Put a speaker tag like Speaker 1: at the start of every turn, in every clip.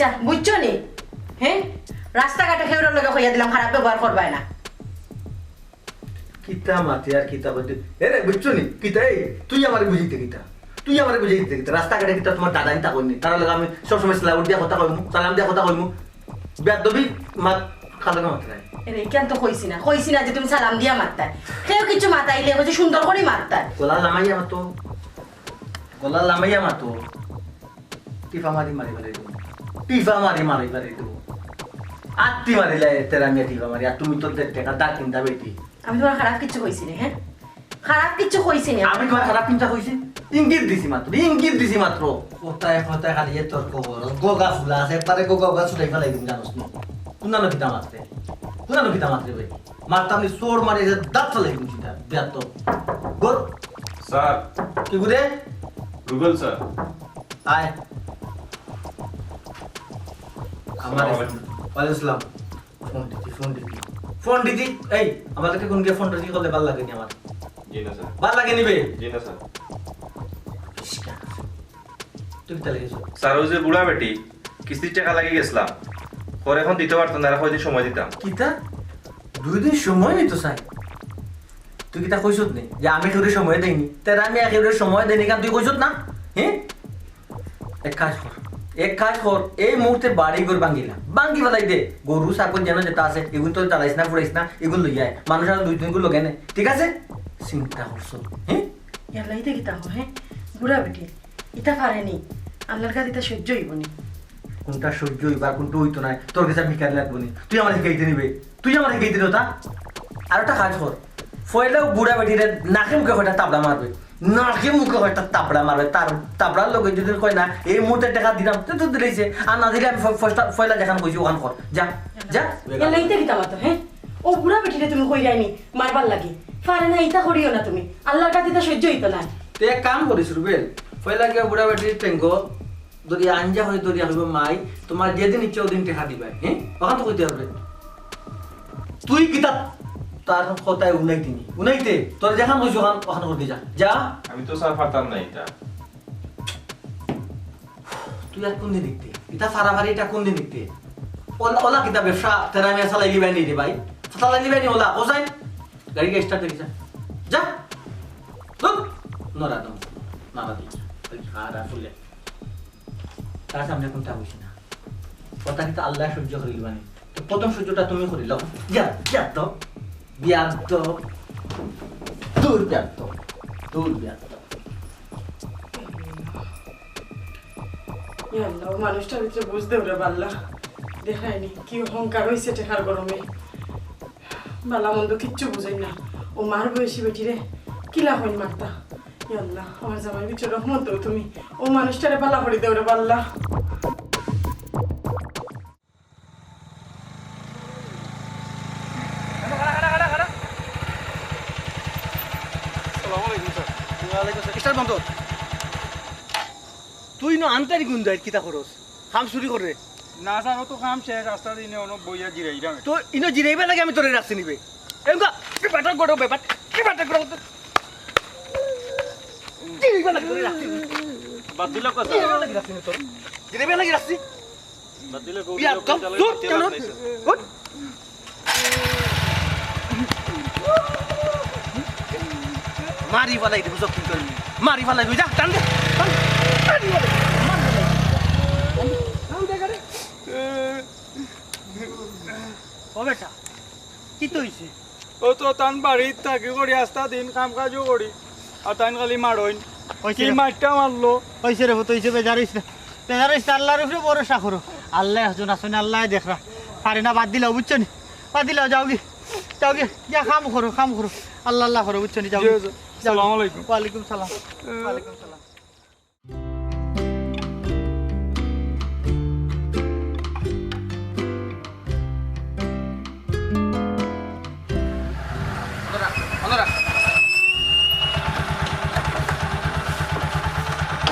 Speaker 1: আচ্ছা বুঝছো নি হ্যাঁ রাস্তাঘাটে খেউরের লগে কইয়া দিলাম খারাপ ব্যবহার করবাই না
Speaker 2: কিতা মাতি আর কিতা বলতে এরে বুঝছো নি কিতা এই তুই আমারে বুঝিতে কিতা তুই আমারে বুঝিতে কিতা রাস্তাঘাটে কিতা তোমার দাদা ইতা করনি তার লগে আমি সব সময় সালাম দিয়া কথা কইমু সালাম দিয়া কথা কইমু বেদবি মাত খালে না মাত্রায়
Speaker 1: এরে কেন তো কইছি না যে তুমি সালাম দিয়া মারতাই কেউ কিছু মাতাইলে কইছে সুন্দর করে মারতাই
Speaker 2: গলা লামাইয়া মাতো টিফা মারি বারে টিফা মারি বারে তো আত্তি মারিলে তেরা মিয়া টিফা মারি আর তুমি তো টাকা দা কিনতা বেটি
Speaker 1: আমি তোমার খারাপ কিছু কইছি না হ্যাঁ খারাপ কিছু কইছি না
Speaker 2: আমি তোমার খারাপ চিন্তা কইছি ইঙ্গিত দিছি মাত্র কোথায় খালি এ তর্ক বড় গোগা ফুলা আছে পারে গোগা ছুটাই ফেলাই দিম জানোস না কুনানো কিতা মারতে ভাই মারতাম নি সোর মারি দাঁত ফেলাই দিম চিন্তা বিয়াত তো গোর
Speaker 3: স্যার
Speaker 2: কি গুরে
Speaker 3: গুগল স্যার
Speaker 2: আয় আমার ওয়ালাইকুম ফোন দিদি এই আমাদেরকে কোন গিয়ে ফোনটা কি করলে ভালো লাগে নি আমার
Speaker 3: জি না স্যার
Speaker 2: ভালো লাগে নিবে
Speaker 3: জি না স্যার
Speaker 2: তুই কি তালে গেছো
Speaker 3: স্যার ওই যে বুড়া বেটি কিস্তির টাকা লাগিয়ে গেছিলাম পরে এখন দিতে পারতাম না কয়দিন সময় দিতাম
Speaker 2: কিতা 2 দিন সময় নিত চাই তুই কিতা কইছত নি যে আমি তোরে সময় দেইনি তেরা আমি একেবারে সময় দেইনি কারণ তুই কইছত না হ্যাঁ এক কাজ কর এই মুহূর্তে বাড়ি ঘর ভাঙ্গি ফেলাই দে গরু ছাগল যেন যেটা আছে এগুলো তো চালাইস না ফুরাইস না এগুলো লই আয় মানুষ আর 2-3 গুলো লগে নে ঠিক আছে চিন্তা করছো হ্যাঁ
Speaker 1: ইয়ালাইতে কিতা হ্যাঁ বুড়া বেটি ইটা পারেনি আল্লাহর কাছে ইটা সহ্য হইব নি
Speaker 2: কোনটা সহ্য হইবা কোনটা হইতো না তোর কাছে ভিখারি লাগবো নি তুই আমার শিখাইতে নিবে তুই আমার শিখাইতে নিতা আর একটা কাজ কর ফয়লাও বুড়া বেটিরে নাকে মুখে হয়টা তাবড়া মারবে নাকে মুখে হয়টা তাবড়া মারবে তার তাবড়ার লোক যদি কয় না এই মুহূর্তে টাকা দিলাম তো দিলেইছে আর না দিলে আমি ফয়লা যেখান কইছি ওখান কর যা
Speaker 1: ইয়ালাইতে কিতা মাতো হ্যাঁ ও বুড়া বেটিরে তুমি কই যাইনি মারবার লাগি পারে না ইটা করিও না তুমি আল্লাহর কাছে ইটা সহ্য হইতো না
Speaker 2: তে এক কাম করিস রুবেল ফয়লা গিয়ে বুড়া বেটির টেঙ্গ যদি আঞ্জা হয়ে দরিয়া হইব মাই তোমার যেদিন ইচ্ছা ওদিন টাকা দিবা হ্যাঁ ওখান তো কইতে হবে তুই কিতা তার কথায় উনাইতে তোর যেখান কইছ ওখান করতে যা
Speaker 3: আমি তো স্যার পারতাম না এটা
Speaker 2: তুই আর কোন দিন দেখতে এটা ফারাফারি এটা কোন দিন দেখতে ওলা কিতা ব্যবসা তেরা মেয়া চালাই লিবাই নি রে ভাই চালাই লিবাই নি ওলা ও যাই গাড়ি কে স্টার্ট করিস যা নরা দম নারা দি আর আসলে তার সামনে কোনটা হইছে না কথা কিতা আল্লাহ সহ্য করে লিবানি তো প্রথম সহ্যটা তুমি করিল যা তো বিয়াদ তো দূর বিয়াদ
Speaker 1: ইয়াল্লাহ মানুষটার ভিতরে বুঝতে ওরে বাল্লা দেখায়নি কি অহংকার হয়েছে টেকার গরমে বালা মন্দ কিচ্ছু বুঝাই না ও মার বয়সী বেটিরে কিলা হইন মারতা ইয়াল্লাহ আমার জামাই ভিতরে রহমত দাও তুমি ও মানুষটারে বালা করে দেওরে বাল্লা
Speaker 2: তুই আন্তারি গুণ দেয় কিতা করস কাম চুরি করে
Speaker 4: না জানো তো কাম শেষ রাস্তা দিনে অনেক বইয়া জিরাইলাম
Speaker 2: তো ইনো জিরাইবা লাগে আমি তোরে রাখছি নিবে এমকা পেপারটা গড়ো পেপার পেপারটা গড়ো জিরাইবা লাগে তোরে রাখছি
Speaker 4: বাদ দিল কথা
Speaker 2: জিরাইবা লাগে রাখছি তোর জিরাইবা লাগে রাখছি
Speaker 4: বাদ দিল
Speaker 2: বিয়া কম তোর কেন উঠ মারি ফালাই দেব সব কি করবি মারি ফালাই তুই যা টান দে মারি ফালাই ও বেটা কি তো হইছে
Speaker 4: ও তো তান বাড়িত থাকি করি আস্তা দিন কাম কাজও করি আর তান খালি মারইন কি মারটা মারলো
Speaker 5: হইছে রে হতো হইছে বেজার হইছে আল্লাহর উপরে ভরসা করো আল্লাহ একজন আছেন আল্লাহ দেখরা পারে না বাদ দিলাও বুঝছো নি বাদ দিলাও যাও গে ইয়া কাম করো আল্লাহ করো বুঝছো নি যাও
Speaker 4: আসসালামু আলাইকুম
Speaker 5: ওয়ালাইকুম সালাম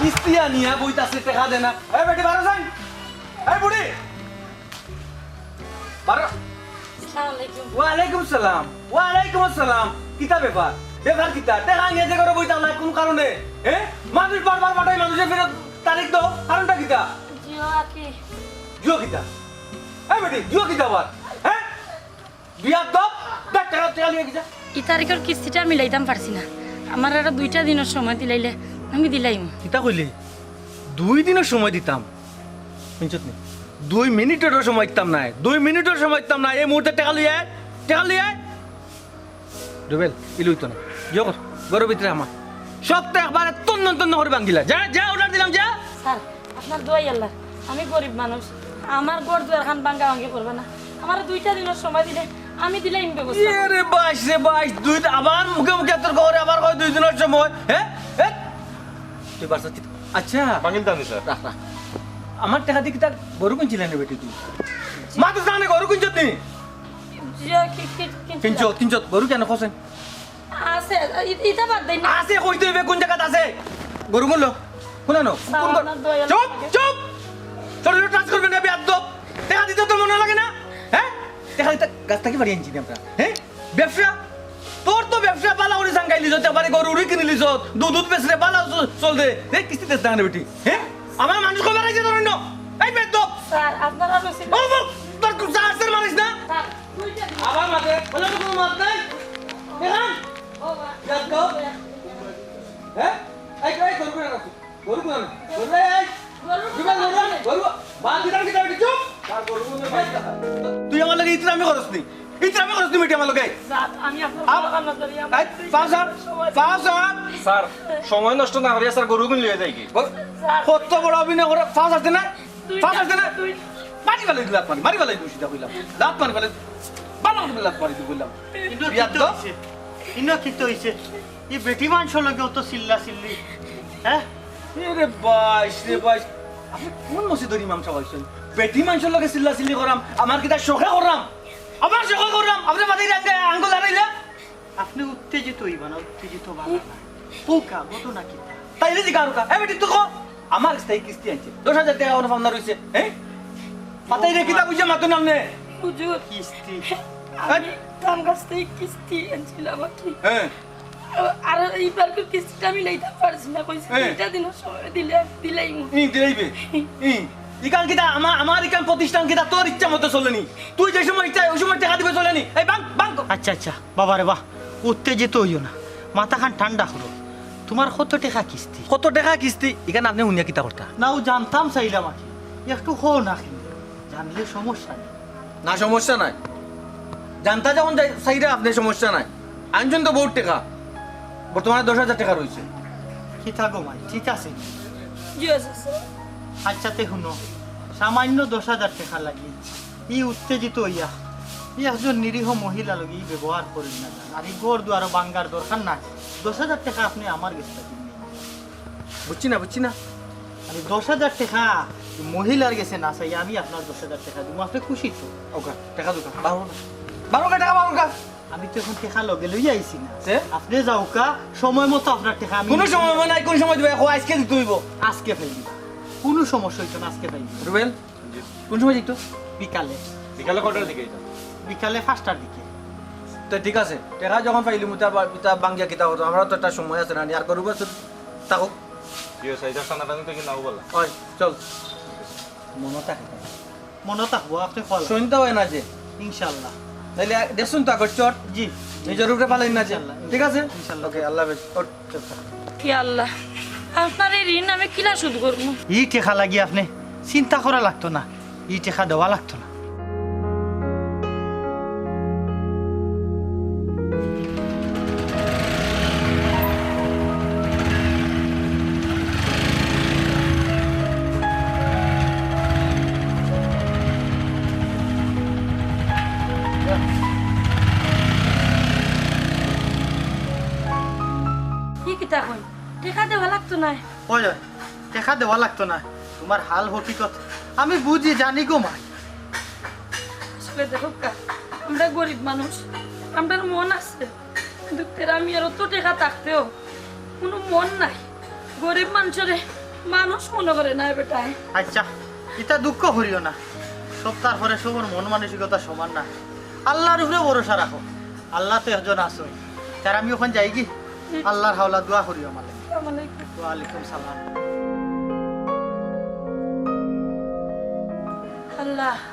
Speaker 2: কিস্তিয়া নিয়া বইতাছে টাকা দে না এই বেটি বারো যাই এই বুড়ি বারো ওয়ালাইকুম আসসালাম কিতা ব্যাপার কিতা টাকা নিয়ে যে করে বইতা না কোন কারণে মানুষ বারবার বাটাই মানুষের ফেরত তারিখ দাও কারণটা কিতা দিও কিতা এই বেটি দিও কিতা আবার হ্যাঁ বিয়ার দপ দেখ টাকা লিয়ে গিয়া
Speaker 6: এই তারিখের কিস্তিটা মিলাইতাম পারছি না আমার আরো 2টা দিনের সময় দিলাইলে আমি দিলাইম
Speaker 2: কিতা কইলি 2 দিনের সময় দিতাম শুনছত নি 2 মিনিটেরও সময় দিতাম না 2 মিনিটের সময় দিতাম না এই মুহূর্তে টাকা লিয়ে রুবেল ইলুই তো না জিও কর গরু ভিতরে আমার সবটা একবারে তন্ন করে ভাঙিলা যা যা অর্ডার দিলাম যা
Speaker 6: স্যার আপনার দোয়াই আল্লাহ আমি গরিব মানুষ আমার গড় দুয়ার খান ভাঙ্গা ভাঙ্গি করবে না আমার 2টা দিনের সময় দিলে আমি দিলাইম ব্যবস্থা
Speaker 2: রে বাইশ দুই আবার মুখে তোর ঘরে আবার কয় 2 দিনের সময় হ্যাঁ তুই বারসা আচ্ছা
Speaker 3: ভাঙিল দামি স্যার
Speaker 2: রাখ আমার টাকা দিয়ে কিতা গরু কিনছিলেন রে বেটি তুই মা তো জানে গরু কিনছত নি কিনছত গরু কেন খসেন
Speaker 6: আছে ইটা বাদ দেই না
Speaker 2: আছে কইতে হইবে কোন জায়গাত আছে গরু গুলো কোন নো চুপ চুপ শরীরে টাচ করবে না বিয়াদ দপ টাকা দিতে তোর মনে লাগে না হ্যাঁ টাকা দিতে গাছটা কি বাড়ি আনছি আমরা হ্যাঁ ব্যবসা তোর তো ব্যবসা পালা করে সাঙ্গাইলি যত বাড়ি গরু উড়ি কিনলি যত দুধ বেচরে পালা চল দে এই কিস্তি দেস না বেটি হ্যাঁ আমার মানুষ কবে রাইছে তোর অন্য এই বেদ দপ
Speaker 6: স্যার আপনারা রসিদ
Speaker 2: ও তোর চার্জার মারিস না
Speaker 6: স্যার 2টা দিন
Speaker 2: আবার মাতে বলে তো কোনো মাত নাই দেখেন
Speaker 6: ও বা
Speaker 2: বিয়াদ দপ হ্যাঁ এই গরু করে রাখো গরু এই গরু বাদ দিলাম কি দাও চুপ তুই আমার লাগে ইতরামি করছ নি মিটি আমার লাগে
Speaker 6: স্যার আমি আপনার কান্না করি
Speaker 3: স্যার সময় নষ্ট না করিয়া স্যার গরু কিনে লিয়ে যাই কি
Speaker 2: কত বড় অভিনয় করে ফাঁস আসছে না মারি ফেলে দিলাম মারি ফেলে দিই সিধা কইলাম দাঁত মারি ফেলে বালা লাত মারি দিই বললাম বিয়াদ দাও
Speaker 5: কিন্তু হইছে এই বেটি মানুষ লগে অত চিল্লা চিল্লি হ্যাঁ
Speaker 2: রে বাইশ আপনি কোন মসজিদের ইমাম সাহেব আইছেন বেটি মানুষের লগে চিল্লা চিল্লি করাম আমার কিটা শোকে করাম আপনি বাদি আঙ্গুল দাঁড়াইলে
Speaker 5: আপনি উত্তেজিত হইবা না উত্তেজিত বানা না পোকা ঘটনা কি
Speaker 2: তাইলে জিগা রুকা এ বেটি তুই আমার স্থায়ী কিস্তি আনছে 10,000 টাকা ওর ফান্ডা রইছে হ্যাঁ পাতাই রে কিতা বুঝে মাতুন আমনে
Speaker 6: হুজুর
Speaker 5: কিস্তি
Speaker 6: আমি তার কাছ থেকে কিস্তি আনছিলাম আর কি
Speaker 2: হ্যাঁ
Speaker 6: আর এইবার কিস্তিটা আমি লইতে পারছি না কইছি 2টা দিনের সময় দিলাইম
Speaker 2: দিলাইবে ইকান কিটা আমার ইকান প্রতিষ্ঠান কিটা তোর ইচ্ছা মতো চলেনি তুই যে সময় ইচ্ছা ওই সময় টাকা দিবে চলেনি এই বাং
Speaker 5: আচ্ছা বাবা রে বাহ উত্তেজিত হইও না মাথা খান ঠান্ডা করো তোমার কত টাকা কিস্তি
Speaker 2: কত টাকা কিস্তি ইকান আপনি উনিয়া কিতা করতা
Speaker 5: নাও জানতাম চাইলাম আর কি একটু হো না জানলে সমস্যা নেই
Speaker 2: না সমস্যা নাই জানতা যখন চাইরা আপনি সমস্যা নাই আনছেন তো বহুত টাকা বর্তমানে 10,000 টাকা রয়েছে
Speaker 5: কি থাকো মাই ঠিক আছে
Speaker 6: জি আছে স্যার
Speaker 5: আচ্ছাতে শুনো সামান্য 10,000 টাকা লাগে ই উত্তেজিত হইয়া ই একজন নিরীহ মহিলা লগে ই ব্যবহার করেন না আর ই গড় দুয়ার বাঙ্গার দরকার না 10,000 টাকা আপনি আমার কাছে দিন
Speaker 2: বুঝছি না
Speaker 5: আর 10,000 টাকা মহিলার গেছে না চাই আমি আপনার 10,000 টাকা দিব আপনি খুশি তো
Speaker 2: ওকে টাকা দুকা বারো টাকা
Speaker 5: আমি তো এখন টাকা লগে লই আইছি না
Speaker 2: সে?
Speaker 5: আপনি যাও কা সময় মতো আপনার টাকা আমি
Speaker 2: কোনো সময় নাই কোন সময় দিবে আজকে দিতে হইব
Speaker 5: আজকে পাইবি কোনো সমস্যা হইতো না আজকে পাইবি
Speaker 2: রুবেল কোন সময় দিত
Speaker 5: বিকালে
Speaker 3: বিকালে কটার দিকে এটা
Speaker 5: বিকালে 5টার দিকে
Speaker 2: তো ঠিক আছে টাকা যখন পাইলি মুতা বাঙ্গিয়া কিতা হতো আমরা তো একটা সময় আছে না আর করব তাকো
Speaker 3: জিও সাইডার সানাটা নিতে কি নাও বলা
Speaker 2: হয় চল মনে থাকে
Speaker 5: মনে থাকবো আপনি ফল
Speaker 2: শুনতে হয় না যে
Speaker 5: ইনশাল্লাহ
Speaker 2: তাইলে দেখুন তো আগর চট
Speaker 5: জি
Speaker 2: নিজের উপরে পালাই না যে
Speaker 5: ইনশাল্লাহ।
Speaker 2: ঠিক আছে
Speaker 5: ইনশাল্লাহ।
Speaker 2: ওকে আল্লাহ হাফেজ
Speaker 6: কি আল্লাহ আপনার এই ঋণ আমি কিলা শুধ করবো
Speaker 5: ই টেকা লাগি আপনি চিন্তা করা লাগতো না ই টেকা দেওয়া লাগতো না
Speaker 6: কি কিতা কই টেকা দেওয়া লাগতো না
Speaker 5: ওই টেকা দেওয়া লাগতো না তোমার হাল হকিকত আমি বুঝি জানি গো মা
Speaker 6: আসলে দেখো কা আমরা গরিব মানুষ আমরা মন আছে কিন্তু আমি আর অত টেকা থাকতেও কোনো মন নাই গরিব মানুষের মানুষ মনে করে না বেটায়
Speaker 5: আচ্ছা এটা দুঃখ করিও না সব তারপরে সবর মন মানসিকতা সমান না আল্লাহর উপরে ভরসা রাখো আল্লাহ তো একজন আসই তার আমি ওখানে যাই কি আল্লাহর হাওলা দোয়া করিও আমার লাগি। ওয়ালাইকুম সালাম
Speaker 6: আল্লাহ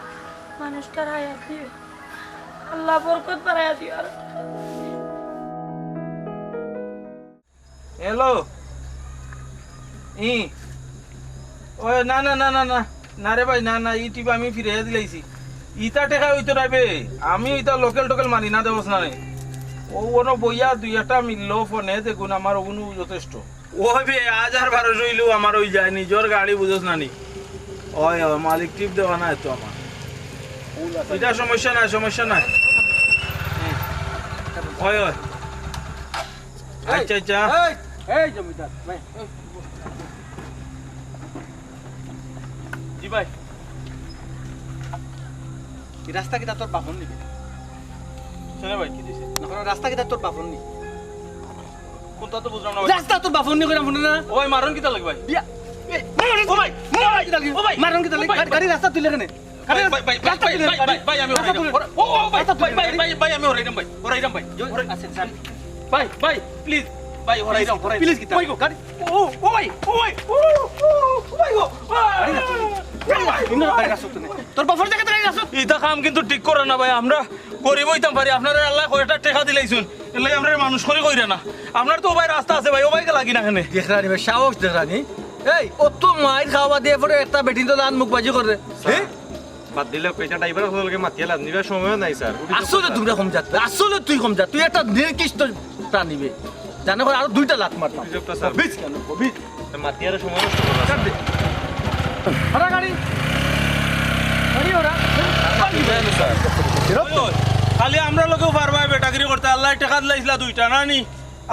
Speaker 6: মানুষটার হায়াত দিও, আল্লাহ বরকত বাড়াইয়া দিও। আর
Speaker 4: হ্যালো ও না না না না না না রে ভাই না না ইউটিউব আমি ফিরে দিলাইছি ইটা টেকা হইতো রাইবে আমি ইটা লোকাল টোকাল মানি না দেবস না রে ও ওনো বইয়া দুই একটা মিললো ফোনে দেখুন আমার ওগুলো যথেষ্ট ওই বে 1200 হইলেও আমার ওই যায় নিজের গাড়ি বুঝোস না নি ওই মালিক টিপ দেওয়া না তো আমার এটা সমস্যা নাই সমস্যা নাই ওই ওই আচ্ছা আচ্ছা
Speaker 2: এই জমিদার ভাই
Speaker 4: জি ভাই
Speaker 2: এই রাস্তা কি তোর বাপন নিবি
Speaker 4: শুনে ভাই কি দিছে
Speaker 2: না রাস্তা কি তোর বাপন নি
Speaker 4: কোনটা তো বুঝলাম না
Speaker 2: রাস্তা তোর বাপন নি করে মনে না
Speaker 4: ওই মারন কিটা লাগে ভাই
Speaker 2: বিয়া ও ভাই ও ভাই মারন কি তাহলে গাড়ি রাস্তা তুলে কেন
Speaker 4: ভাই আমি ও ভাই আমি ওরাইরাম ভাই
Speaker 2: আচ্ছা স্যার
Speaker 4: ভাই ভাই প্লিজ ভাই ওরাইরাম
Speaker 2: প্লিজ কি
Speaker 4: ওই গো গাড়ি ও ভাই ভাই গো
Speaker 2: তোর বাপর জায়গা তুই রাস্তা
Speaker 4: ইটা কাম কিন্তু ঠিক করে না ভাই আমরা গরিব হইতাম পারি আপনারা আল্লাহ কয়টা টাকা দিলাইছুন এলে আমরা মানুষ করে কইরা না আপনার তো ভাই রাস্তা আছে ভাই ও ভাইকে লাগি না এখানে
Speaker 2: দেখরানি ভাই সাহস দেখরানি এই অত মাইর খাওয়া দিয়ে পরে একটা বেটিন তো দান মুখ বাজি করে হ্যাঁ
Speaker 3: বাদ দিলে পেটা ড্রাইভার হলকে মাতিয়া লাগ নিবার সময় নাই স্যার
Speaker 2: আসলে তোমরা কম যাত আসলে তুই কম যা তুই একটা নির্দিষ্ট প্রাণীবে জানো আর দুইটা লাত মারতাম
Speaker 3: সুযোগটা স্যার
Speaker 2: বিচ কেন বিচ
Speaker 3: মাতিয়ার সময় নষ্ট করলাম
Speaker 2: কাট দে আরে গাড়ি গাড়ি ওরা
Speaker 4: খালি আমরা লোকেও পারবা বেটাগিরি করতে আল্লাহ টাকা দিলাইছিলা দুইটা না নি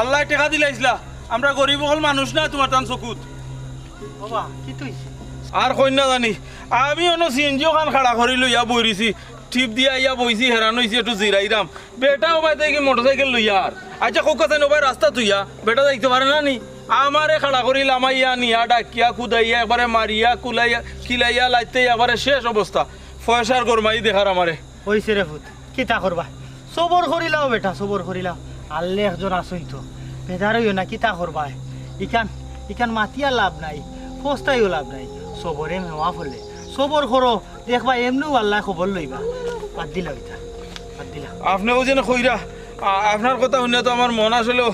Speaker 4: আল্লাহ টাকা দিলাইছিলা আমরা গরিব হল মানুষ না তোমার টান চকুত
Speaker 5: বাবা কি তুই
Speaker 4: আর কই না জানি আমি অন সিএনজি ওখান খাড়া করি লইয়া বইরিছি টিপ দিয়া ইয়া বইছি হেরান হইছি একটু জিরাইরাম বেটা ওবাই থেকে মোটরসাইকেল লইয়া আর আচ্ছা কোক কথা ওবাই রাস্তা তুইয়া বেটা যাইতে পারে না নি আমারে খাড়া করি লামাইয়া নিয়া ডাকিয়া কুদাইয়া একবারে মারিয়া কুলাইয়া কিলাইয়া লাইতে একবারে শেষ অবস্থা ফয়সার গরমাই দেখার আমারে
Speaker 5: হইছে রে ভূত কিতা করবা সবর করিলাও বেটা সবর করিলাও আল্লে একজন আসুন তো বেদার হইও না কিতা করবা ইখান মাতিয়া লাভ নাই ফস্তাইও লাভ নাই সবরে মেওয়া ফলে সবর করো দেখবা এমনিও আল্লাহ খবর লইবা বাদ দিলা ইটা বাদ দিলা
Speaker 4: আপনিও যেন কইরা আপনার কথা শুনে তো আমার মন আসলে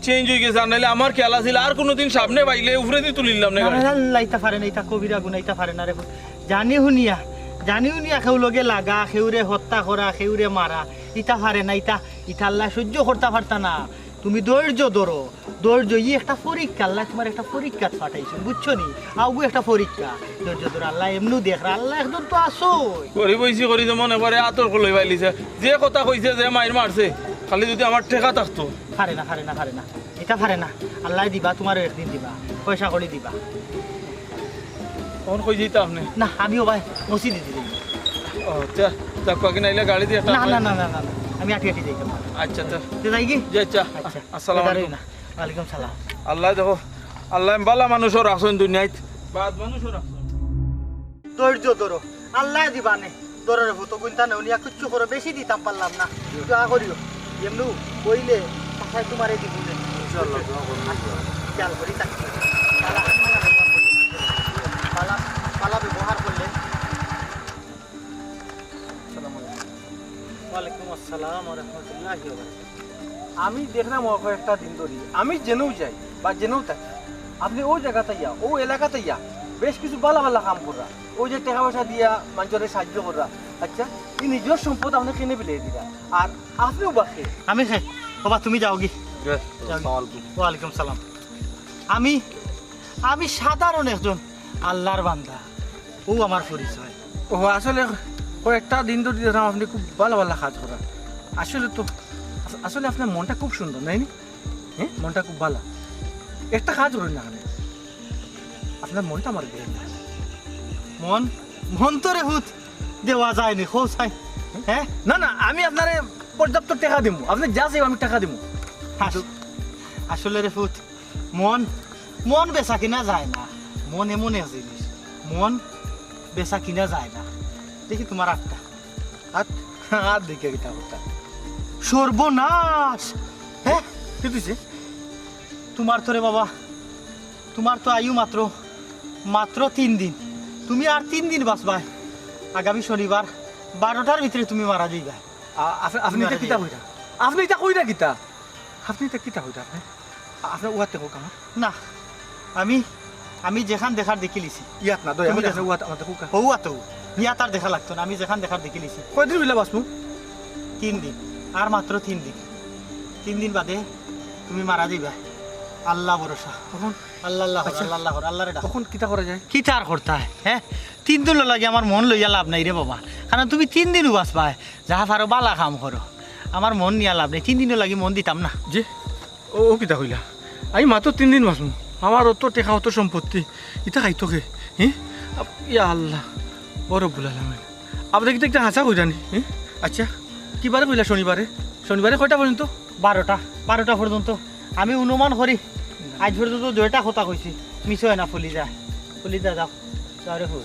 Speaker 4: চেঞ্জ হয়ে গেছে আর নাহলে আমার খেলা ছিল আর কোনোদিন সামনে বাইলে উপরে দিয়ে তুলিলাম না গাড়ি।
Speaker 5: আল্লাহ ইতা পারে না ইতা কবিরা গুনা ইতা পারে না রে ভূত। জানি শুনিয়া কেউ লগে লাগা কেউরে হত্যা করা কেউরে মারা ইটা পারে না ইটা আল্লাহ সহ্য করতে পারতা না তুমি ধৈর্য ধরো ধৈর্য একটা পরীক্ষা আল্লাহ তোমার একটা পরীক্ষা পাঠাইছে বুঝছো নি আউ একটা পরীক্ষা ধৈর্য ধরো আল্লাহ এমনি দেখ আল্লাহ একদম তো আসো
Speaker 4: করি বইছি করি যেমন এবারে আতর্ক লই পাইলিছে যে কথা কইছে যে মাইর মারছে খালি যদি আমার টেকা থাকতো
Speaker 5: পারে না এটা পারে না আল্লাহ দিবা তোমার একদিন দিবা পয়সা করে দিবা
Speaker 4: তখন কই যেতে আপনি
Speaker 5: না আমিও ভাই মসজিদে দিই
Speaker 4: ও চা পাকি নাইলে গাড়ি দিয়ে একটা
Speaker 5: না আমি আটি যাই
Speaker 4: আচ্ছা
Speaker 5: যাই কি
Speaker 4: যে চা
Speaker 5: আচ্ছা
Speaker 4: আসসালামু আলাইকুম
Speaker 5: ওয়ালাইকুম সালাম
Speaker 4: আল্লাহ দেখো আল্লাহ বালা মানুষও রাখছেন দুনিয়াত বাদ মানুষও রাখছেন
Speaker 5: ধৈর্য ধরো আল্লাহ দিবা নে ধরো রে ভূত গুনতা নে উনিয়া কিচ্ছু করো বেশি দিতাম পারলাম না দোয়া করিও এমনু কইলে পাঠাই তোমারে দিব নে ইনশাআল্লাহ দোয়া করব খেয়াল করি থাকি পালা ব্যবহার করলে ওয়ালাইকুম আসসালাম ওয়া রাহমাতুল্লাহি ওয়া বারাকাতুহু
Speaker 2: আমি দেখলাম ও একটা দিন ধরে আমি জেনেও যাই বা জেনেও থাকি আপনি ওই জায়গাতে ইয়া ও এলাকাতে ইয়া বেশ কিছু ভালো কাম করা ওই যে টাকা পয়সা দিয়া মানুষের সাহায্য করা আচ্ছা এই নিজের সম্পদ আপনি কিনে ফেলে দিলা আর আপনিও বাকি
Speaker 5: আমি খাই বাবা তুমি যাও কি ওয়ালাইকুম সালাম আমি সাধারণ একজন আল্লাহর বান্দা ও আমার পরিচয়
Speaker 2: ও আসলে কয়েকটা দিন ধরে দেখলাম আপনি খুব ভালো কাজ করা আসলে আপনার মনটা খুব সুন্দর নাইনি হ্যাঁ মনটা খুব ভালো একটা কাজ করেন না আপনার মনটা আমার দেয় না
Speaker 5: মন তো রে হুত দেওয়া যায়নি খো চাই হ্যাঁ
Speaker 2: না আমি আপনারে পর্যাপ্ত টাকা দিব আপনি যা চাইব আমি টাকা দিব
Speaker 5: আসলে রে ফুত মন বেচা কিনা যায় না মন এমন এক জিনিস মন বেচা কিনা যায় না দেখি তোমার আটটা
Speaker 2: হাত দেখে কিতা কথা
Speaker 5: সর্বনাশ হ্যাঁ
Speaker 2: কি তুইছে
Speaker 5: তোমার তো রে বাবা তোমার তো আয়ু মাত্র 3 দিন তুমি আর 3 দিন বাঁচবাই আগামী শনিবার 12টার ভিতরে তুমি মারা যাইবা।
Speaker 2: আপনি এটা কিতা কইরা আপনি এটা কইরা কিতা আপনি এটা কিতা কইরা আপনার উয়াতে হোক আমার
Speaker 5: না আমি আমি যেখান দেখার দেখে লিছি
Speaker 2: ইয়াত না দয়া
Speaker 5: তুমি
Speaker 2: করে
Speaker 5: দেখো।
Speaker 2: উয়াত আমাদের হোক
Speaker 5: হৌয়া তো ইয়া তার দেখা লাগতো না, আমি যেখান দেখার দেখে লিছি।
Speaker 2: কয়দিন হইলা বাসমু
Speaker 5: 3 দিন, আর মাত্র 3 দিন। 3 দিন বাদে তুমি মারা যাইবা। আল্লাহ ভরসা।
Speaker 2: তখন
Speaker 5: আল্লাহ আল্লাহ
Speaker 2: আচ্ছা।
Speaker 5: আল্লাহ আল্লাহ আল্লাহরে ডাক।
Speaker 2: তখন কিতা করা যায়
Speaker 5: কি তার করতা হ্যাঁ? 3 দিন লাগে আমার মন লইয়া লাভ নাই রে বাবা, কারণ তুমি 3 দিন বাঁচবা, যাহা পারো বালা কাম করো। আমার মন নিয়া লাভ নেই, 3 দিনও লাগি মন দিতাম না।
Speaker 2: যে ও কিতা কইলা আমি মাত্র 3 দিন বাসমু আমার অত টেকা অত সম্পত্তি ইটা খাইতো কে হ্যাঁ ইয়া আল্লাহ ও রব্বুল আলামিন আপনি কিতা একটা হাসা কইরা নি হ্যাঁ আচ্ছা কিবারে কইলা শনিবারে কয়টা পর্যন্ত
Speaker 5: 12টা পর্যন্ত আমি অনুমান করি আজ পর্যন্ত 2টা কথা কইছি, মিস হয় না। ফুলি যা যাও যাও রে ফুল।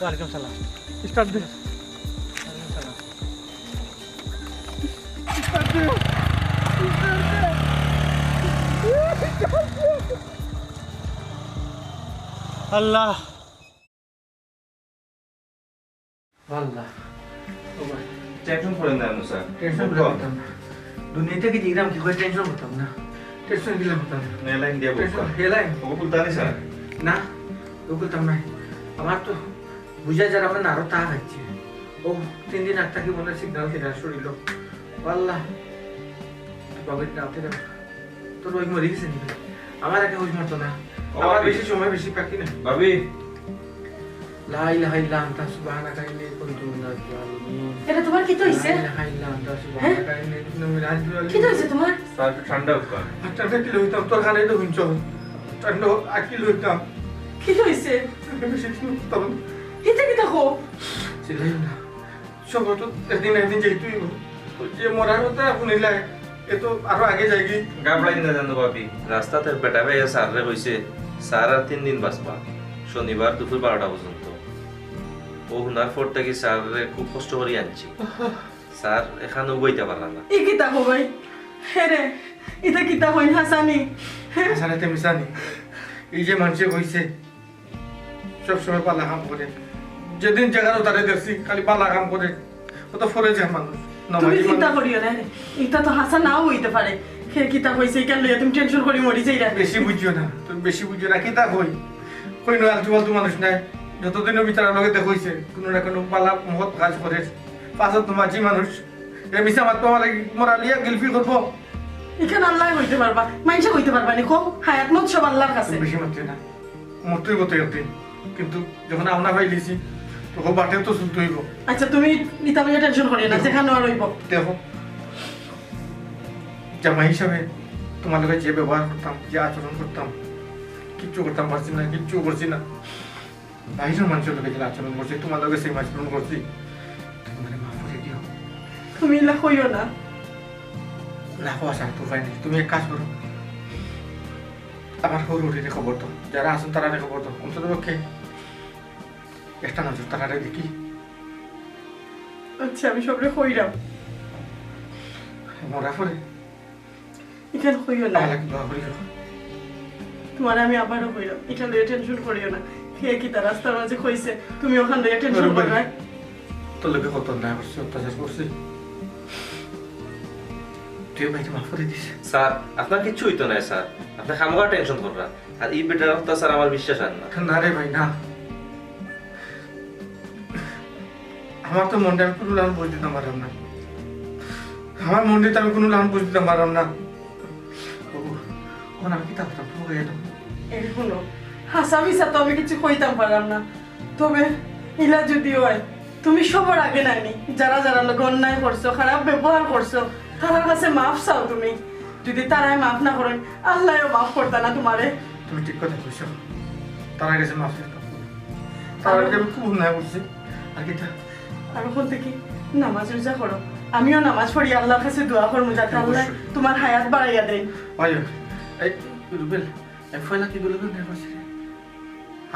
Speaker 5: ওয়ালাইকুম সালাম।
Speaker 2: স্টার্ট দে
Speaker 5: আল্লাহ
Speaker 2: আল্লাহ ও ভাই
Speaker 3: টেনশন করেন না স্যার
Speaker 2: টেনশন করতাম না দুনিয়াতে কি দিলাম কি করে টেনশন করতাম না টেনশন দিলাম করতাম না
Speaker 3: লাইন দিয়ে
Speaker 2: টেনশন হেলাই
Speaker 3: ওকে বলতানি স্যার
Speaker 2: না ও করতাম না আমার তো বুঝা যারা আমার আরো তা হচ্ছে ও 3 দিন আগে কি মনে সিগন্যাল খেলা শরীর আল্লাহ বাবা নাতে না তোর ওই মরে গেছে নাকি আমার আগে হইছ মতো না আমার বেশি সময় বেশি বাকি না
Speaker 3: ভাবি
Speaker 2: লা ইলাহা ইল্লা আনতা সুবহানাকা ইন্নী কুনতু মিনাজ জালিমিন
Speaker 1: এটা তোমার কি তো হইছে?
Speaker 2: লা ইলাহা ইল্লা আনতা সুবহানাকা ইন্নী কুনতু মিনাজ জালিমিন
Speaker 1: কি তো হইছে তোমার?
Speaker 3: স্যার একটু ঠান্ডা হোক
Speaker 2: আটটা কিলো হইতাম তোর খানে তো হুঞ্চ ঠান্ডা 8 কিলো হইতাম
Speaker 1: কি তো হইছে?
Speaker 2: বেশি দিন হইতাম
Speaker 1: হিতে কি দেখো?
Speaker 2: চিল্লাই না সব তো একদিন যেহেতুই যে মরার কথা আপনি লাই এ তো আরো আগে যাইগি
Speaker 3: গাবলাই না জানো ভাবি রাস্তাতে বেটা ভাই স্যাররে কইছে স্যার আর 3 দিন বাঁচবা শনিবার দুপুর 12টা পর্যন্ত ও হুনার পর থেকে স্যাররে খুব কষ্ট করে আনছি স্যার এখানেও বইতে পারলাম না
Speaker 1: ই কি দেখো ভাই? হেরে এটা কি তা হইন হাসানি?
Speaker 2: সারাতে মিশানি এই যে মানুষে হইছে সব সময় পালা কাম করে যেদিন জায়গারও তারে দেখছি খালি পালা কাম করে ও তো ফরে যায় মানুষ
Speaker 1: তুমি
Speaker 2: নমাজি
Speaker 1: চিন্তা
Speaker 2: মানুষ।
Speaker 1: করিও না রে, এটা তো হাসা নাও হইতে পারে। হে কিতা হইছে কেন লইয়া তুমি টেনশন করি মরি যাইরা?
Speaker 2: বেশি বুঝিও না তুমি বেশি বুঝিও না কি তা কই কই নয় আলতু ফালতু মানুষ নাই যতদিনও বিচারের লগে দেখইছে কোনো না কোনো পালা মহৎ কাজ করে পাছত তো মাঝি মানুষ এ মিশা মাত পাওয়া লাগি মোরা লিয়া গিলফি করবো
Speaker 1: এখানে আল্লাহ হইতে পারবা, মানুষে হইতে পারবা নি? কো হায়াত মত সব আল্লাহর কাছে।
Speaker 2: বেশি মাত্রে না মরতেই গত একদিন কিন্তু যখন আমরা ভাই লিছি তখন বাটেও তো শুনতে হইব
Speaker 1: আচ্ছা তুমি ইতা লইয়া টেনশন করিও না, যেখানে আর হইব।
Speaker 2: দেখো জামাই হিসাবে তোমার লগে যে ব্যবহার করতাম যে আচরণ করতাম কিচ্ছু করতাম পারছি না কিচ্ছু করছি না বাইরের মানুষের লোকে যে আচরণ করছি তোমার লগে সেই আচরণ করছি তুমি মানে মাফ করে দিও
Speaker 1: তুমি এলা কইও না।
Speaker 2: না হওয়া স্যার তো পাই তুমি এক কাজ করো আমার হরুরে খবর তো যারা আসুন তারা খবর তো অন্তত পক্ষে একটা নজর তারা দেখি
Speaker 1: আচ্ছা আমি সবরে কইরাম,
Speaker 2: মরা পরে
Speaker 1: এখানে কইও না।
Speaker 2: আমার দোয়া করি
Speaker 1: তোমার আমি আবারও কইরাম, এটা লইয়া টেনশন করিও না। হে কি তা রাস্তার মাঝে কইছে তুমি ওখান লইয়া টেনশন করো না।
Speaker 2: তোর লোকে কত অন্যায় করছি অত্যাচার করছি তুই ভাইকে মাফ করে দিস
Speaker 3: স্যার আপনার কিচ্ছু হইতো না স্যার আপনি খামোকা টেনশন কররা আর এই বেটার কথা স্যার আমার বিশ্বাস আর না
Speaker 2: না রে ভাই না আমার তো মনটা আমি কোনো লান বুঝ দিতাম পারলাম না আমার মনটা আমি কোনো লান বুঝ দিতাম পারলাম না ওখানে আমি কি থাকতাম তোমাকে এলাম
Speaker 1: এই শুনো, হাসা মিশা তো আমি কিছু কইতাম পারলাম না, তবে ইলা যদি হয় তুমি সবার আগে নাইনি যারা যারা লোক অন্যায় করছো খারাপ ব্যবহার করছো তাদের কাছে মাফ চাও। তুমি যদি তারাই মাফ না করেন আল্লাহও মাফ করতা না তোমারে।
Speaker 2: তুমি ঠিক কথা কইছো তারা গেছে মাফ দিতাম তার আগে আমি খুব অন্যায় করছি আর কি
Speaker 1: আর ওখান থেকে নামাজ রোজা করো, আমিও নামাজ পড়ি আল্লাহর কাছে দোয়া করবো যাতে আল্লাহ তোমার হায়াত বাড়াইয়া দেয়।
Speaker 2: হয় এই রুবেল এই ফয়লা কি বলে না করছি রে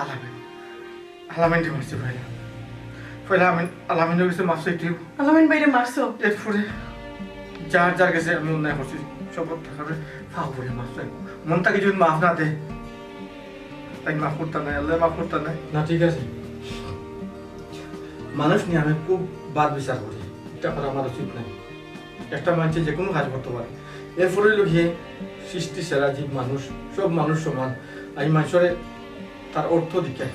Speaker 2: আলামিন আলামিন দি মারছে ফয়লা আমি আলামিনের কাছে মাফ চাইতে
Speaker 1: আলামিন বাইরে মারছো?
Speaker 2: এরপরে যার যার কাছে আমি অন্যায় করছি সব থাকাবে ফাও করে মাফ চাই মন থেকে যদি মাফ না দেয় তাই মাফ করতে নাই আল্লাহ মাফ করতে নাই না ঠিক আছে
Speaker 5: মানুষ নিয়ে আমি খুব বাদ বিচার করি, এটা করা আমার উচিত নাই। একটা মানুষ যে কোনো কাজ করতে পারে, এরপরে লুকিয়ে সৃষ্টি সেরা জীব মানুষ, সব মানুষ সমান। আমি মানুষের তার অর্থ দিকে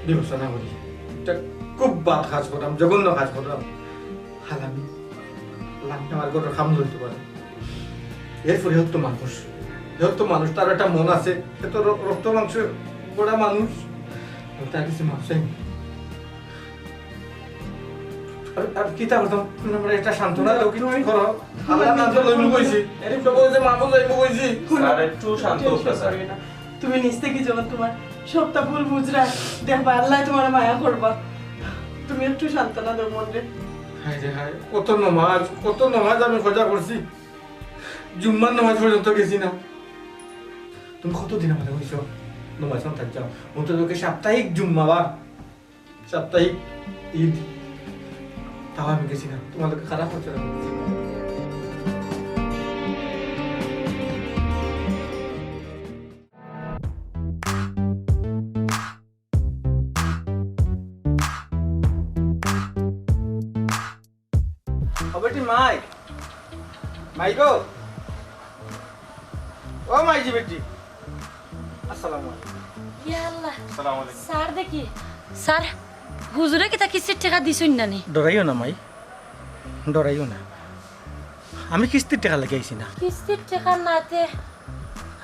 Speaker 5: বিবেচনা করি, এটা খুব বাদ কাজ করলাম, জঘন্য কাজ করলাম। হালামি আমার ঘরের খাম ধরতে পারে, এরপরে হোক তো মানুষ, মানুষ তার একটা মন আছে, সে তো রক্ত মাংস গোড়া মানুষ, তার কিছু মানুষ আর কি তা হতো একটা সান্ত্বনা দাও, কি করো আল্লাহ না তো লইমু কইছি এরি তো বলছে মাফ যাইবো কইছি।
Speaker 3: স্যার একটু শান্ত হোক স্যার।
Speaker 1: তুমি নিজ থেকে যখন তোমার সবটা ভুল বুঝরা দেখবা আল্লাহ তোমার মায়া করবা, তুমি একটু সান্ত্বনা দাও মনে।
Speaker 5: হায় রে হায়, কত নমাজ আমি খোঁজা করছি, জুম্মার নামাজ পর্যন্ত গেছি না। তুমি কতদিন আমাদের হইছো নমাজ থাক যাও, তোকে সাপ্তাহিক জুম্মা বা সাপ্তাহিক ঈদ, তাও আমি গেছি না, তোমাদেরকে খারাপ হচ্ছে না। বেটি মাই মাই গো, ও মাইজি বেটি, আসসালামু আলাইকুম।
Speaker 6: ইয়া আল্লাহ,
Speaker 5: আসসালামু আলাইকুম।
Speaker 6: স্যার দেখি স্যার হুজুরে কি তা কিস্তির টাকা দিছুন না নি?
Speaker 5: ডরাইও না মাই, ডরাইও না, আমি কিস্তির টাকা লেগে আইছি না।
Speaker 6: কিস্তির টাকা নাতে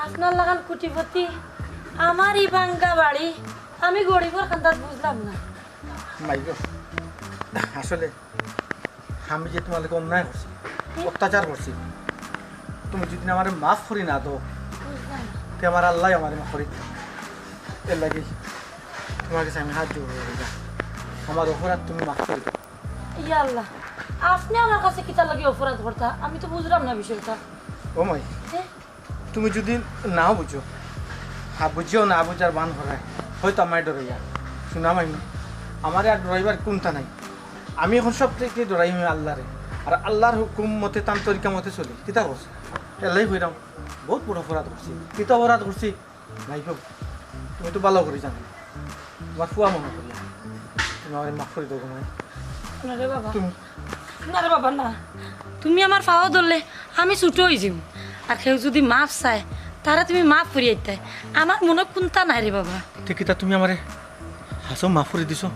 Speaker 6: আপনার লাগান কুটিপতি, আমার ই ভাঙ্গা বাড়ি, আমি গরিবের খান্দাত বুঝলাম না।
Speaker 5: মাই গো, আসলে আমি যে তোমাকে অন্যায় করছি, অত্যাচার করছি, তুমি যদি আমার মাফ করি না তো
Speaker 6: বুঝলাম না।
Speaker 5: তে আমার আল্লাহ আমার মাফ করি, এর লাগে তোমার কাছে আমি হাত জোড় করে যা, আমার অপরাধ তুমি মাফ করে দাও।
Speaker 6: ইয়া আল্লাহ, আপনি আমার কাছে কিতা লাগে অপরাধ করতা, আমি তো বুঝলাম না বিষয়টা।
Speaker 5: ও মাই,
Speaker 6: হ্যাঁ?
Speaker 5: তুমি যদি নাও বুঝো, বুঝিও না বুঝার বান হরায়, হয়তো আমায় ডরাইয়া শোনা মাই, আমার আর ডরাইবার কোনটা নাই। আমি এখন সব থেকে ডরাই আমি আল্লাহরে, আর আল্লাহর হুকুম মতে তাম তরিকা মতে চলি, কিতা করছি এলাই হইলাম, বহুত বড় অপরাধ করছি। কিতা অপরাধ করছি নাই গো, তুমি তো ভালো করে জানো, তোমার ফুয়া মনে করিয়া তুমি আমার মাফ করে দেবো নাই।
Speaker 6: না রে বাবা,
Speaker 5: তুমি
Speaker 6: না রে বাবা না, তুমি আমার পাওয়া ধরলে আমি ছুটো হয়ে যাবো, আর কেউ যদি মাফ চায় তারা তুমি মাফ করিয়ে দিতে, আমার মনে কোনটা নাই রে বাবা।
Speaker 5: ঠিক কিতা তুমি আমারে হাসো মাফ করে দিছো,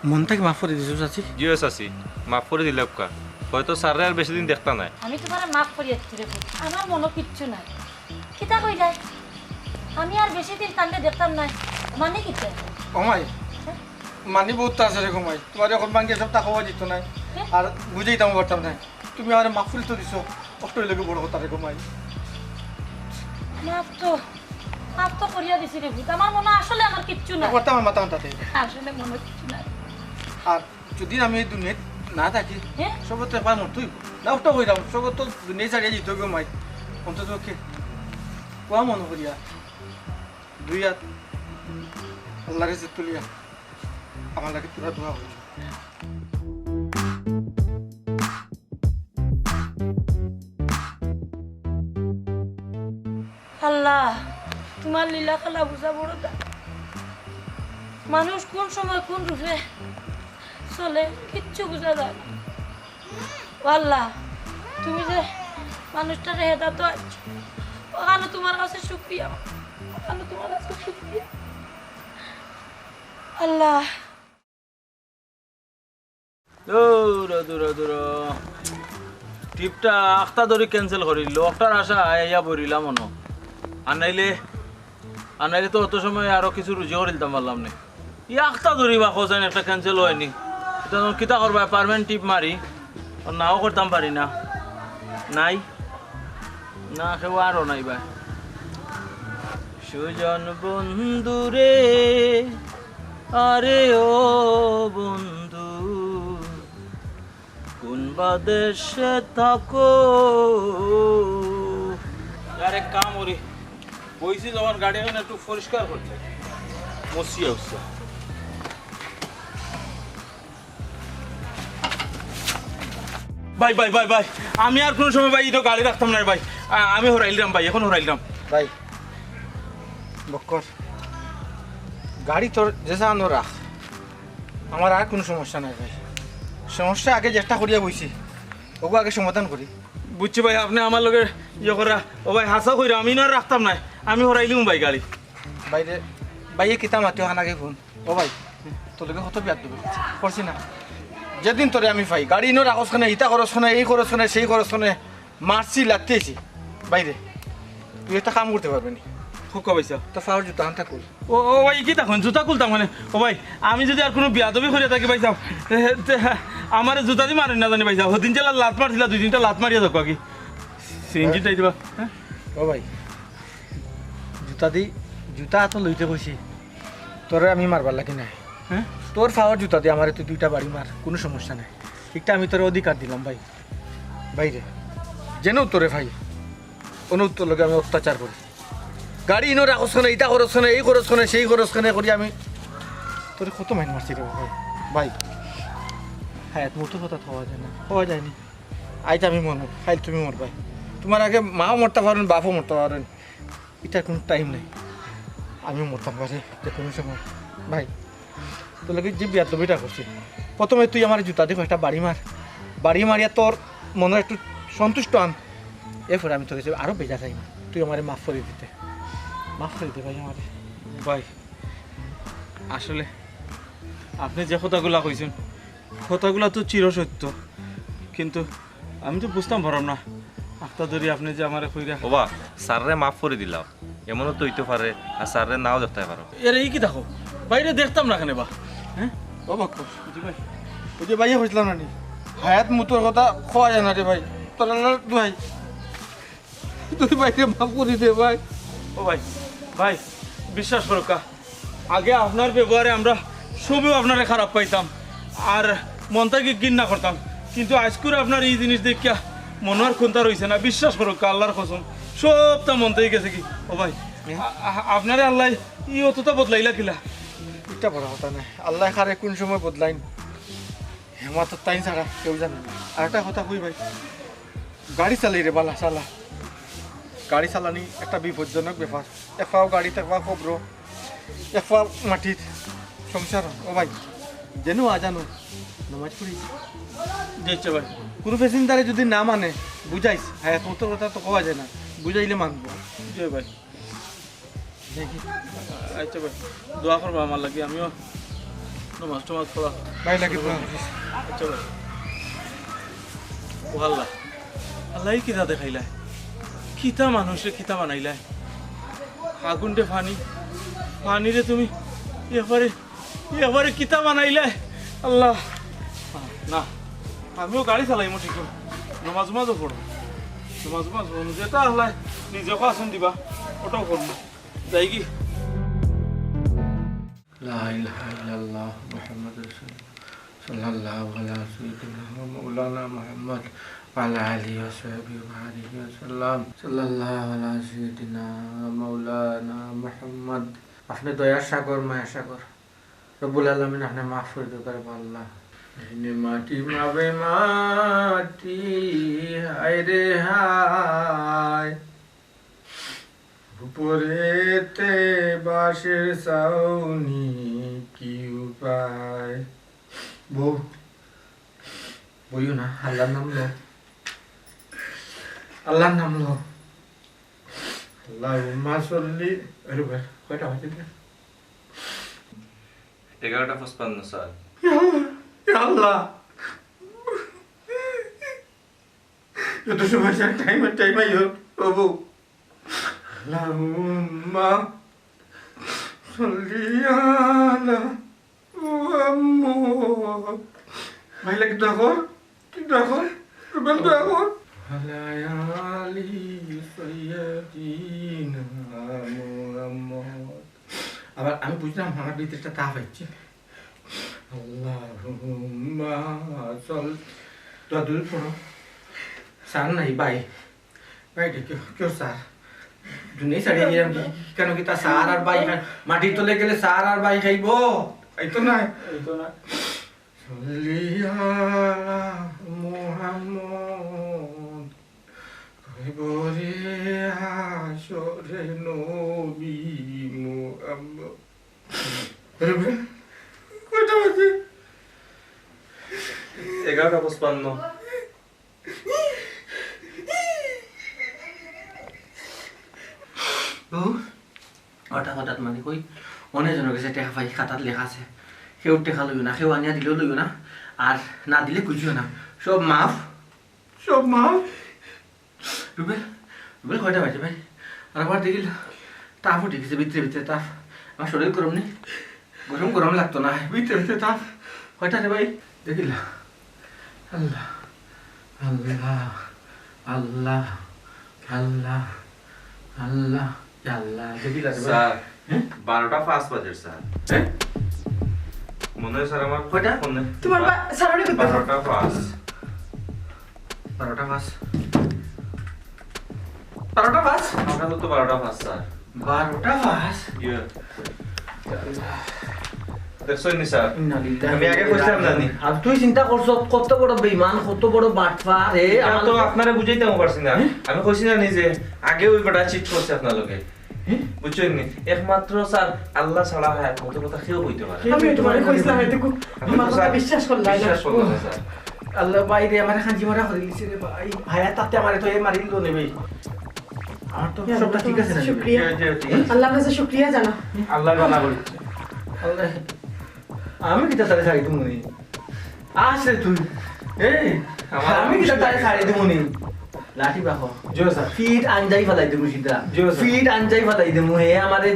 Speaker 5: মন থেকে মাফ করে দিছো চাচি।
Speaker 3: জিও চাচি, মাফ করে দিলে কা, হয়তো স্যারে আর বেশি দিন দেখতা নাই।
Speaker 6: আমি তোমার মাফ করিয়ে দিতে রে, আমার মনে কিচ্ছু নাই। কিতা কইলাই আমি আর বেশি দিন কান্দে দেখতাম নাই, মানে কিতা?
Speaker 5: কমাই মানি বহুত আছে রে কমাই, তোমার এখন বাঙ্গি সব টাকা পাওয়া যেত নাই, আর বুঝেই দাম পারতাম না, তুমি আমার মাফ করে তো দিছো, অষ্টই লেগে বড় কথা রে কমাই।
Speaker 6: মাফ তো করিয়া দিছি রে ভূত, আমার মনে আসলে আমার কিচ্ছু নাই,
Speaker 5: করতাম আমার মাথা মাথাতে,
Speaker 6: আসলে মনে কিচ্ছু নাই।
Speaker 5: আর যদি আমি এই দুনিয়াত না থাকি
Speaker 6: হ্যাঁ?
Speaker 5: সবতে পার তুই না ওটা কইরাম, সব তো দুনিয়া ছাড়িয়ে যেত কমাই, অন্তত কে কোয়া মনে করিয়া দুই হাত আল্লাহর কাছে তুলিয়া আমার লাগে তোরা দোয়া করি।
Speaker 6: আল্লাহ, তোমার লীলা খেলা বুঝা বড় দা, মানুষ কোন সময় কোন রূপে চলে কিচ্ছু বুঝা যায় না। আল্লাহ, তুমি যে মানুষটা হেদা তো আছো, ওখানে তোমার কাছে শুকরিয়া, ওখানে তোমার কাছে শুকরিয়া। আল্লাহ,
Speaker 4: দূর দূর দূর ট্রিপটা আখটা ধরে ক্যান্সেল করিল, লোকটার আশা আইয়া বরিলাম মনো, আনাইলে তো অত সময় আরো কিছু রুজি করিলতাম পারলাম না। ই আখটা ধরি বা খোঁজেন একটা ক্যান্সেল হয়নি, কিতা করবা পারমানেন্ট টিপ মারি, নাও করতাম পারি না, নাই না কেউ আরও নাই ভাই। সুজন বন্ধুরে, আরে ও বন্ধু, কোন বাদেশে থাকো, আর এক কাম করি, বইছি যখন গাড়ি এখন একটু পরিষ্কার করছে, মসিয়ে উঠছে। ভাই ভাই ভাই ভাই, আমি আর কোনো সময় ভাই এটা গাড়ি রাখতাম না ভাই, আমি হরাইলাম ভাই, এখন হরাইলাম
Speaker 5: ভাই বক্কর গাড়ি তোর যেসা আনো রাখ, আমার আর কোনো সমস্যা নাই ভাই। সমস্যা আগে চেষ্টা করিয়া বইছি, ওগো আগে সমাধান করি।
Speaker 4: বুঝছি ভাই, আপনি আমার লগে ইয়ে করা ও ভাই হাসা কইরা আমি না রাখতাম না, আমি হরাইলিম ভাই গাড়ি।
Speaker 5: বাইরে বাইয়ে কিতা মাতিও হানাকে ফোন। ও ভাই তোকে কত বিয়াদ দেবে করছি না, যেদিন তোরে আমি পাই গাড়ি ইনো রাখস খানে, ইটা খরচ খানে, এই খরচ খানে, সেই খরচ খানে মারছি লাগতেছি। বাইরে তুই একটা কাম করতে পারবি নি,
Speaker 4: খোকা পয়সা
Speaker 5: তো ফাওয়ার জুতা আনটা কর।
Speaker 4: ও ও ভাই কি তখন জুতা খুলতাম মানে? ও ভাই আমি যদি আর কোনো বিয়াদবি করে থাকি ভাই সাহেব, আমার জুতা দিয়ে মারেন না জানি ভাই সাহেব। হদিন জেলা লাত মারছিল, 2-3টা লাত মারিয়া যাক কি সিএনজিটাই দিবা। হ্যাঁ
Speaker 5: ও ভাই জুতা তো লইতে কইছি, তোরে আমি মারবার লাগি নাই।
Speaker 4: হ্যাঁ
Speaker 5: তোর ফাওয়ার জুতা দিয়ে আমার তুই 2টা বাড়ি মার, কোনো সমস্যা নাই। ঠিকটা আমি তোর অধিকার দিলাম ভাই। বাইরে যেন তোরে ভাই কোনো তোর লগে আমি অত্যাচার করি, গাড়ি ইনো রাখস খানে, ইটা খরচ খানে, এই খরচ খানে, সেই খরচ খানে করি আমি তোর কত মাইন মারছি রে ভাই। ভাই হ্যাঁ মোটো কথা হওয়া যায় না, হওয়া যায়নি। আইটা আমি মরবো, খাইল তুমি মরবাই। তোমার আগে মাও মরতে পারেন, বাপও মরতে পারেন, এটার কোনো টাইম নেই। আমিও মরতাম পারি যে কোনো সময়। ভাই তোর লাগে যে বিয়ার লবিটা করছি, প্রথমে তুই আমার জুতা দিয়ে একটা বাড়ি মার, বাড়ি মারিয়া তোর মনে একটু সন্তুষ্ট আন, এরপরে আমি তোর আরও বেজা চাই না। তুই আমার মাফ করে দিতে, মাফ করে দে ভাই আমার।
Speaker 4: ভাই আসলে আপনি যে কথাগুলা কইছেন কথাগুলা তো চিরসত্য, কিন্তু আমি তো বুঝতাম পারলাম না আখতা ধরি আপনি যে আমার কইরা।
Speaker 3: ওবা স্যাররে মাফ করে দিলাম, এমনও তো হইতে পারে আর স্যাররে নাও দেখতে পারো।
Speaker 4: এর এই কি দেখো বাইরে দেখতাম না কেন বা? হ্যাঁ
Speaker 5: ও বাক্য জি ভাই, ওই যে ভাইয়া হয়েছিলাম না নি, হায়াত মুতোর কথা খাওয়া যায় না রে ভাই। তোর ভাই তুই ভাইকে মাফ করে দে ভাই।
Speaker 4: ও ভাই ভাই বিশ্বাস করো কা, আগে আপনার ব্যবহারে আমরা সবেও আপনারে খারাপ পাইতাম আর মনটাকে ঘৃণা করতাম, কিন্তু আজ করে আপনার এই জিনিস দেখিয়া মনে আর কোনটা রয়েছে না। বিশ্বাস করো কা, আল্লাহর কসম সবটা মনটাই গেছে কি। ও ভাই আপনারে আল্লাহ ই অতটা বদলাইলা কিলা?
Speaker 5: এটা বড় কথা নাই, আল্লাহ কারে কোন সময় বদলাইন হেমা তো তাই ছাড়া কেউ জানে না। আর একটা কথা কই ভাই, গাড়ি চালাই রে বালা চালা, গাড়ি চালানি একটা বিপজ্জনক ব্যাপার। একপাও গাড়িতে একপাও খবর, একপাও মাটির সংসার। ও ভাই যেন আজানো নামাজ পড়ি,
Speaker 4: দেখছে ভাই
Speaker 5: কোনো প্যাসেঞ্জারে যদি না মানে বুঝাইস, হ্যাঁ তোর কথা তো কোয়া যায় না, বুঝাইলে মানবো।
Speaker 4: জয় ভাই
Speaker 5: দেখি
Speaker 4: আচ্ছা ভাই দোয়া করবো আমার লাগে, আমিও নমাজ টমাজ পড়া।
Speaker 5: ভাই লাগে
Speaker 4: আচ্ছা ভাই ও আল্লাহ আল্লাহ কিতা দেখাইলা, কিতা মানুষে কিতা বানাইলা, আগুনটে পানি, পানিরে তুমি এবারে এবারে কিতা বানাইলা আল্লাহ। না আমিও গাড়ি চালাইমো ঠিক, নমাজ উমাজও পড়বো, নমাজ উমাজ পড়বো, যেটা আল্লাহ নিজেকে আসন দিবা ওটাও করবো। যাই কি
Speaker 2: লা ইলাহা ইল্লাল্লাহ মুহাম্মাদুর রাসূলুল্লাহ সাল্লাল্লাহু আলাইহি সাইয়্যিদিনা ওয়া মাওলানা মুহাম্মদ ওয়া আলা আলিহি ওয়া সাহবিহি ওয়া বারিক ওয়া সাল্লাম সাল্লাল্লাহু আলা সাইয়্যিদিনা ওয়া মাওলানা মুহাম্মদ। আপনি দয়ার সাগর, মায়া সাগর, রব্বুল আলামিন আপনি মাফ করে দিতে পারে আল্লাহ। এনে মাটি মাবে মাটি, হায় রে হায়, উপরেতে বাঁশের ছাউনি, কি উপায়। বউ বইও না, আল্লাহর নাম লো, আল্লাহর নাম লো। আল্লাহুম্মা সাল্লি, আরে ভাই কয়টা বাজে রে?
Speaker 3: 11:55 স্যার।
Speaker 2: ইয়া আল্লাহ, যত সময় টাইম আইও বাবু। আল্লাহুম্মা সাল্লি আলা মুহাম্মদ। ভাই লাগে দোয়া কর, তুই দোয়া কর, রুবেল দোয়া কর। আলা আলি সাইয়্যিদিনা মুহাম্মদ। আবার আমি বুঝলাম আমার ভিতরটা তাপ হচ্ছে। আল্লাহুম্মা সাল্লি, দোয়া দূর পড়ো। স্যার নাই ভাই, ভাই কেউ স্যার দুনিয়া ছাড়িয়ে নিলাম কি কেন কি তা সার আর বাই খাই, মাটির তলে গেলে সার আর বাই খাইব, এই তো নাই, এই তো নাই। সাল্লি আলা মুহাম্মদ, কইবরে হাসরে নবী মুহাম্মদ। কয়টা বাজে?
Speaker 3: 11:55
Speaker 2: হঠাৎ মানে কই অনেকজনের কাছে টেকা পাই খাতার লেখা আছে কেউ টেকা লইও না কেউ আনিয়া দিলেও লইও না আর না দিলে খুঁজিও না সব মাফ রুবেল রুবেল কয়টা বাজে ভাই আর আবার দেখিল তাপও দেখিছে ভিতরে তাপ আমার শরীর গরম নেই গরম লাগতো না ভিতরে তাপ কয়টা রে ভাই দেখিল আল্লাহ আল্লাহ আল্লাহ আল্লাহ আল্লাহ আল্লাহ দেখিল
Speaker 3: স্যার 12:05 বাজে স্যার মনে হয় স্যার আমার
Speaker 2: কয়টা?
Speaker 3: ফোনে
Speaker 1: তোমার সারারে করতে
Speaker 3: 12:05
Speaker 2: 12টা বাস 12টা বাস
Speaker 3: সকালে তো 12:05 স্যার
Speaker 2: 12টা বাস
Speaker 3: ইয়ে দেখছই নি স্যার আমি আগে কইছিলাম জানি
Speaker 2: আর তুই চিন্তা করছ কত বড় বেঈমান কত বড় বাটপা রে
Speaker 3: এটা তো আপনারা বুঝাইতে পারছি না আমি কইছি না নিজে আগে ওই বড়া চিট করছে আপনার লগে বুঝছেন নি একমাত্র স্যার আল্লাহ ছাড়া হয় কত কথা কেউ হইতে পারে
Speaker 1: আমি তোমারে কইছিলাম এটুকু আমার কথা বিশ্বাস করলাই না
Speaker 3: বিশ্বাস করলাম না, স্যার
Speaker 2: আল্লাহ ভাই রে আমার খাঁজি মারা হয়ে গেছে রে ভাই ভাইয়া তাতে আমারে তো এ মারিল তো নেবে আর তো সবটা ঠিক আছে না
Speaker 1: শুকরিয়া
Speaker 3: জি, জি, জি।
Speaker 1: আল্লাহর কাছে শুকরিয়া জানা
Speaker 3: আল্লাহ জানা বলি
Speaker 2: আল্লাহ আমি কি তারে ছাড়ি তুমি আসে তুই এই আমি কি তারে ছাড়ি তুমি লাঠি বাহ
Speaker 5: জো স্যার
Speaker 2: ফিট আঞ্জাই ফেলাই দেবো সিধা
Speaker 5: জি, স্যার।
Speaker 2: ফিট আঞ্জাই ফেলাই দেবো হে আমারে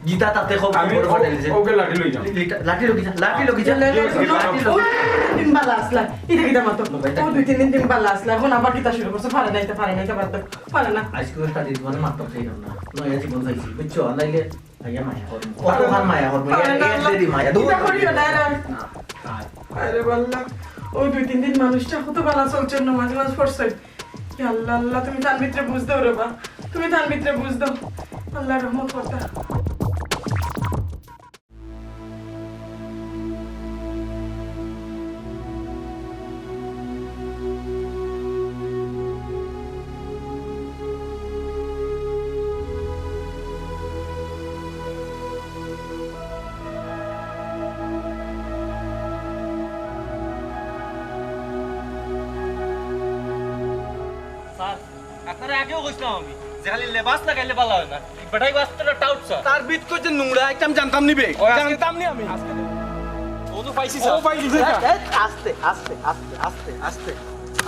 Speaker 2: গীতা তাতে খুব
Speaker 5: আমি
Speaker 2: বড় ফাটাই দিছে
Speaker 5: ওকে লাঠি লই যাও
Speaker 2: লাঠি লগিছা লাঠি লগিছা
Speaker 1: দিন বালা আসলা এটা কিটা মাত্র ও 2-3 দিন বালা আসলা এখন আবার কিটা শুরু করছে পারে না পারে না
Speaker 2: আজকে স্টাডি মানে মাত্র চাই না নয় জীবন চাইছি বুঝছো নাইলে ভাইয়া মায়া করব কত খান মায়া করব এর মায়া দূর
Speaker 1: কিটা করিও না রে আরে বাল্লা ও 2-3 দিন মানুষটা কত বালা চলছে নামাজ পড়ছে হে আল্লাহ আল্লাহ তুমি তার ভিতরে বুঝ দাও রে বা তুমি তার ভিতরে বুঝ দাও আল্লাহ রহমত করতা
Speaker 5: স্যার আপনারা আগেও কইছিলাম আমি যে খালি লেবাস লাগাইলে ভালো হয় না বেটাই বাস্তটা টাউট স্যার
Speaker 4: তার বিট করছে নোংরা একটা আমি জানতাম নিবে জানতাম নি আমি
Speaker 5: ও তো পাইছি স্যার
Speaker 4: ও পাইলি
Speaker 2: আস্তে আস্তে আস্তে আস্তে আস্তে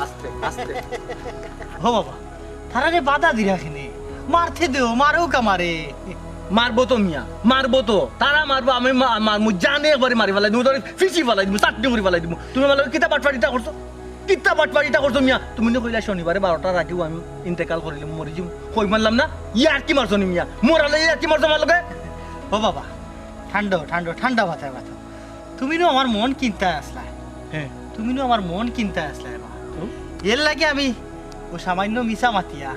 Speaker 2: আস্তে আস্তে
Speaker 5: হো বাবা তারা রে বাধা দি রাখিনি মারতে দেও মারো কামারে
Speaker 2: মারবো তো মিয়া মারবো তো তারা মারবো আমি মারমু জানে একবারে মারি ফেলাই দিব ধরে ফিসি ফেলাই দিব চাটনি করে ফেলাই দিব তুমি বলো কিতা বাটপাড়িটা করছো কিতা বাটপাড়িটা করছো মিয়া তুমি না কইলা শনিবারে 12টার আগেও আমি ইন্তেকাল করিলে মরি যাম কই মারলাম না ইয়ার কি মারছো নি মিয়া মোরালে ইয়ার কি মারছো আমার লগে
Speaker 5: ও বাবা ঠান্ডা মাথায় ব্যথা তুমি নো আমার মন কিনতে আসলা হ্যাঁ তুমি নো আমার মন কিনতে আসলা বাবা এর লাগে আমি ও সামান্য মিশা মাতিয়া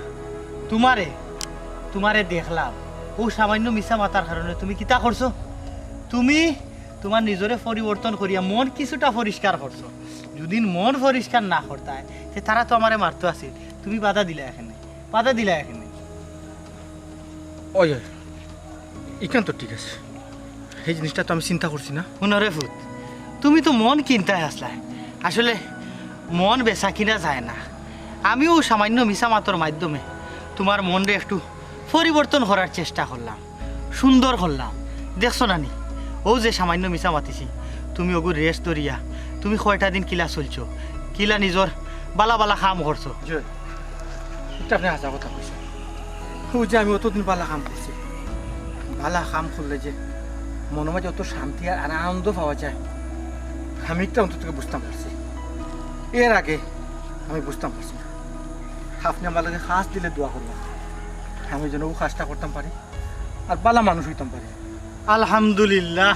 Speaker 5: তোমারে দেখলাম ও সামান্য মিশা মাতার কারণে তুমি কিতা করছো তুমি তোমার নিজরে পরিবর্তন করিয়া মন কিছুটা পরিষ্কার করছো যদি মন পরিষ্কার না করতায় সে তারা তো আমারে মারতো আছে তুমি বাধা দিলা এখানে
Speaker 2: ওই এখান তো ঠিক আছে এই জিনিসটা তো আমি চিন্তা করছি না
Speaker 5: হুনরে ফুত তুমি তো মন কিনতে আসলাই আসলে মন বেচা কিনা যায় না আমিও সামান্য মিশা মাতর মাধ্যমে তোমার মনরে একটু পরিবর্তন করার চেষ্টা করলাম সুন্দর করলাম দেখছো নানি ও যে সামান্য মিশা মাতিছি তুমি ওগু রেস্ট ধরিয়া তুমি কয়টা দিন কিলা চলছো কিলা নিজর বালা বালা কাম করছো
Speaker 2: এটা আপনি হাসা কথা কইছেন ও যে আমি অতদিন বালা কাম করছি বালা কাম করলে যে মনে মাঝে অত শান্তি আর আনন্দ পাওয়া যায় আমি একটা অন্তত থেকে বুঝতাম পারছি এর আগে আমি বুঝতাম পারছি না আপনি আমার লাগে খাস দিলে দোয়া করলাম আমি যেন ও কাজটা করতাম পারি আর বালা মানুষ হইতাম পারি
Speaker 5: আলহামদুলিল্লাহ